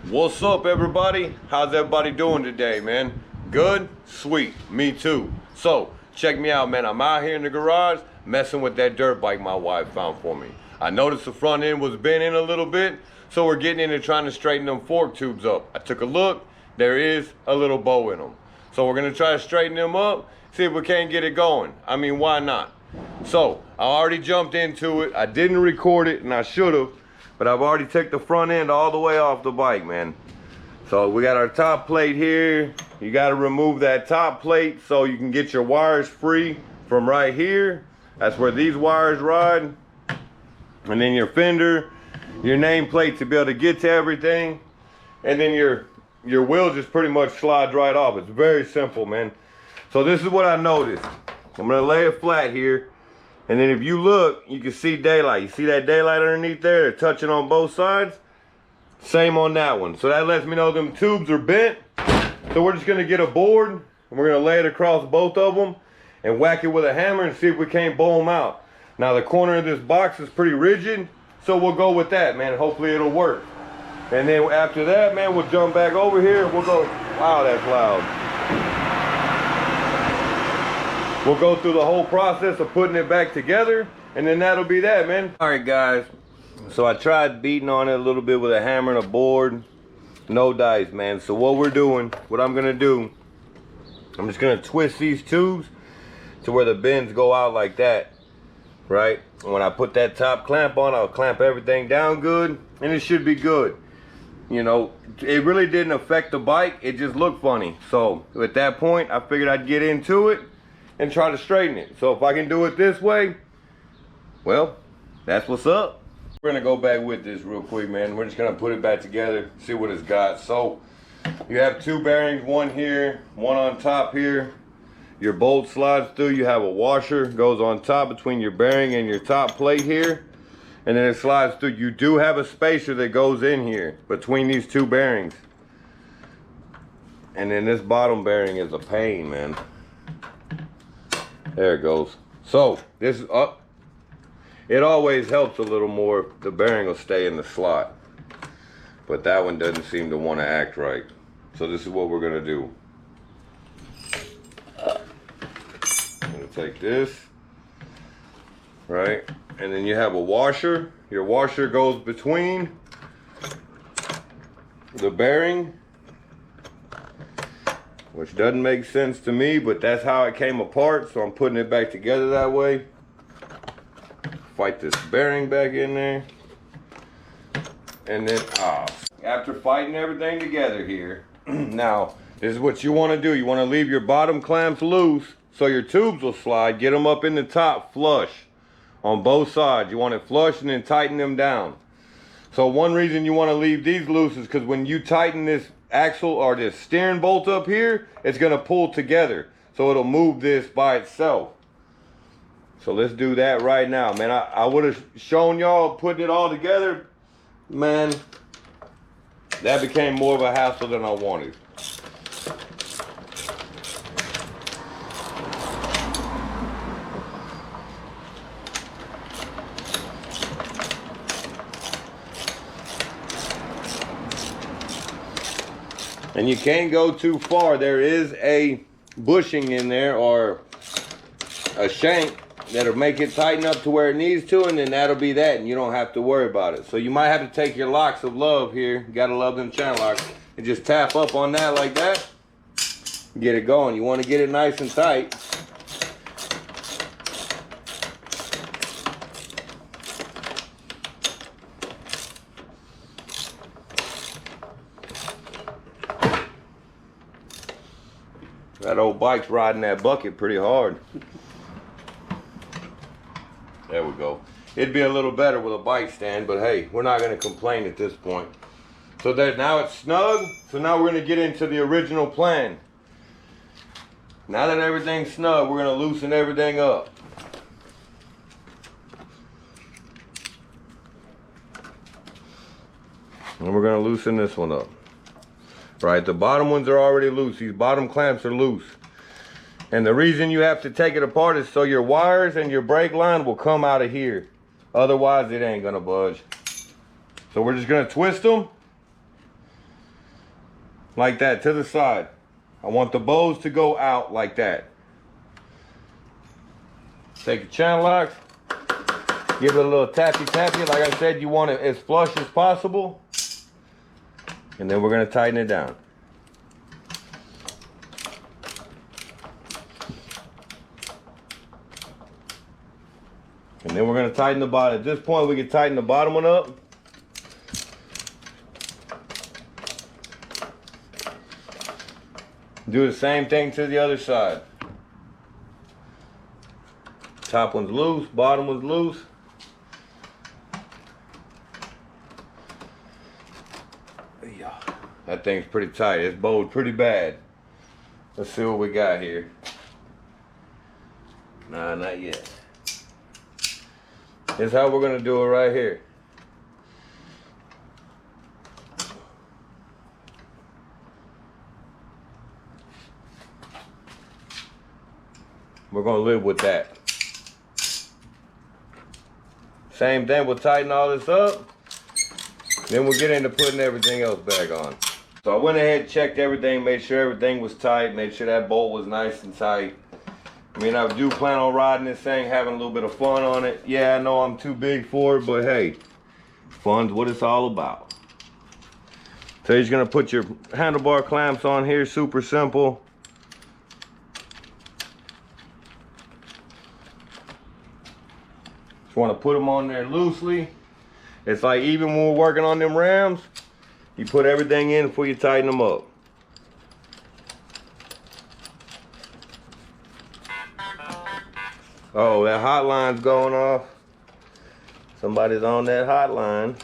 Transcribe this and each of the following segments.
What's up, everybody? How's everybody doing today, man? Good? Sweet. Me too. So, check me out, man. I'm out here in the garage messing with that dirt bike my wife found for me. I noticed the front end was bent in a little bit, so we're getting in and trying to straighten them fork tubes up. I took a look. There is a little bow in them. So we're going to try to straighten them up, see if we can't get it going. I mean, why not? So, I already jumped into it. I didn't record it, and I should have. But I've already took the front end all the way off the bike, man. So we got our top plate here. You got to remove that top plate so you can get your wires free from right here. That's where these wires ride. And then your fender, your nameplate to be able to get to everything. And then your wheel just pretty much slides right off. It's very simple, man. So this is what I noticed. I'm gonna lay it flat here. And then if you look, you can see daylight. You see that daylight underneath there? They're touching on both sides. Same on that one. So that lets me know them tubes are bent. So we're just gonna get a board and we're gonna lay it across both of them and whack it with a hammer and see if we can't bow them out. Now the corner of this box is pretty rigid, so we'll go with that, man. Hopefully it'll work. And then after that, man, we'll jump back over here. We'll go, wow, that's loud. We'll go through the whole process of putting it back together, and then that'll be that, man. All right, guys. So I tried beating on it a little bit with a hammer and a board. No dice, man. So what we're doing, what I'm gonna do, I'm just gonna twist these tubes to where the bends go out like that, right? And when I put that top clamp on, I'll clamp everything down good, and it should be good. You know, it really didn't affect the bike. It just looked funny. So at that point, I figured I'd get into it and try to straighten it. So if I can do it this way, well, that's what's up. We're gonna go back with this real quick, man. We're just gonna put it back together, see what it's got. So you have two bearings, one here, one on top here. Your bolt slides through. You have a washer, goes on top between your bearing and your top plate here. And then it slides through. You do have a spacer that goes in here between these two bearings. And then this bottom bearing is a pain, man. There it goes. So this is up. It always helps a little more if the bearing will stay in the slot. But that one doesn't seem to want to act right. So this is what we're gonna do. I'm gonna take this, right? And then you have a washer. Your washer goes between the bearing, which doesn't make sense to me, but that's how it came apart, so I'm putting it back together that way. Fight this bearing back in there. And then, after fighting everything together here, now, this is what you want to do. You want to leave your bottom clamps loose so your tubes will slide. Get them up in the top flush on both sides. You want it flush and then tighten them down. So one reason you want to leave these loose is because when you tighten this axle or this steering bolt up here, it's going to pull together. So it'll move this by itself. So let's do that right now, man. I would have shown y'all putting it all together. Man, that became more of a hassle than I wanted. And you can't go too far. There is a bushing in there or a shank that'll make it tighten up to where it needs to, and then that'll be that, and you don't have to worry about it. So you might have to take your locks of love here. You gotta love them channel locks, and just tap up on that like that. Get it going. You want to get it nice and tight. That old bike's riding that bucket pretty hard. There we go. It'd be a little better with a bike stand, but hey, we're not going to complain at this point. So that now it's snug. So now we're going to get into the original plan. Now that everything's snug, we're going to loosen everything up. And we're going to loosen this one up. Right, the bottom ones are already loose. These bottom clamps are loose. And the reason you have to take it apart is so your wires and your brake line will come out of here. Otherwise, it ain't gonna budge. So we're just gonna twist them like that to the side. I want the bows to go out like that. Take the channel locks, give it a little tappy tappy. Like I said, you want it as flush as possible. And then we're gonna tighten it down. And then we're gonna tighten the bottom. At this point, we can tighten the bottom one up. Do the same thing to the other side. Top one's loose, bottom one's loose. Yeah, that thing's pretty tight. It's bowed pretty bad. Let's see what we got here. Nah, not yet. Here's how we're gonna do it right here. We're gonna live with that. Same thing, we'll tighten all this up. Then we'll get into putting everything else back on. So I went ahead and checked everything, made sure everything was tight, made sure that bolt was nice and tight. I mean, I do plan on riding this thing, having a little bit of fun on it. Yeah, I know I'm too big for it, but hey, fun's what it's all about. So you're just gonna put your handlebar clamps on here, super simple. Just wanna put them on there loosely. It's like even when we're working on them rams, you put everything in before you tighten them up. Oh, that hotline's going off. Somebody's on that hotline.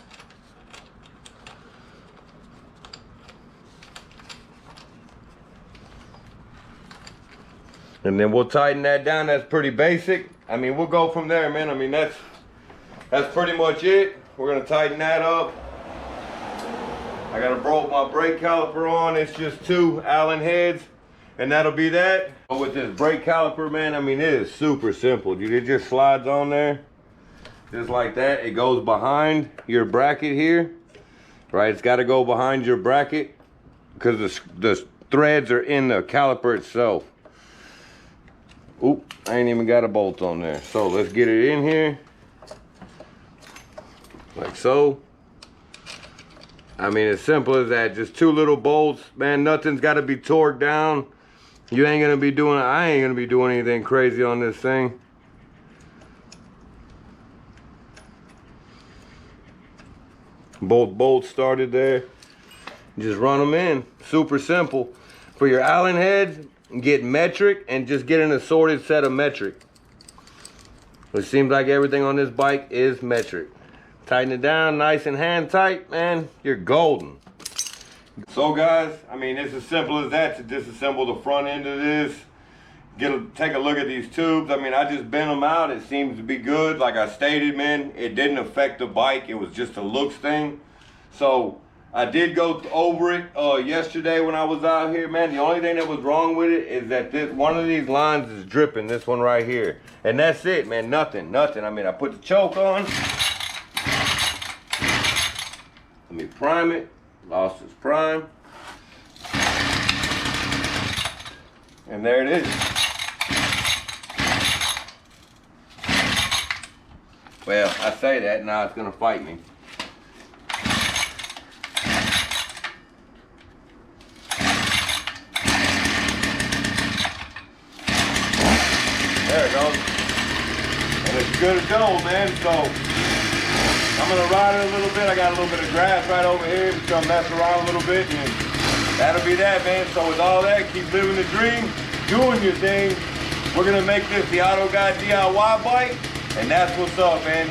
And then we'll tighten that down. That's pretty basic. I mean, we'll go from there, man. I mean, that's pretty much it. We're gonna tighten that up. I gotta bolt my brake caliper on. It's just 2 Allen heads, and that'll be that. But with this brake caliper, man, I mean, it is super simple, dude. It just slides on there, just like that. It goes behind your bracket here, right? It's gotta go behind your bracket because the threads are in the caliper itself. Oop, I ain't even got a bolt on there. So let's get it in here, like so. I mean, as simple as that. Just 2 little bolts, man. Nothing's got to be torqued down. You ain't gonna be doing, I ain't gonna be doing anything crazy on this thing. Both bolts started there. Just run them in. Super simple. For your Allen heads, get metric and just get an assorted set of metric. It seems like everything on this bike is metric. Tighten it down nice and hand tight, man, you're golden. So guys, I mean, it's as simple as that to disassemble the front end of this. Take a look at these tubes. I mean, I just bent them out. It seems to be good. Like I stated, man, it didn't affect the bike. It was just a looks thing. So I did go over it yesterday when I was out here, man. The only thing that was wrong with it is that one of these lines is dripping, this one right here. And that's it, man, nothing. I mean, I put the choke on. Let me prime it. Lost its prime. And there it is. Well, I say that, now it's gonna fight me. There it goes. And it's good as gold, man, so I'm gonna ride it a little bit. I got a little bit of grass right over here. Just gonna mess around a little bit, and that'll be that, man. So with all that, keep living the dream, doing your thing. We're gonna make this the Auto Guy DIY bike, and that's what's up, man.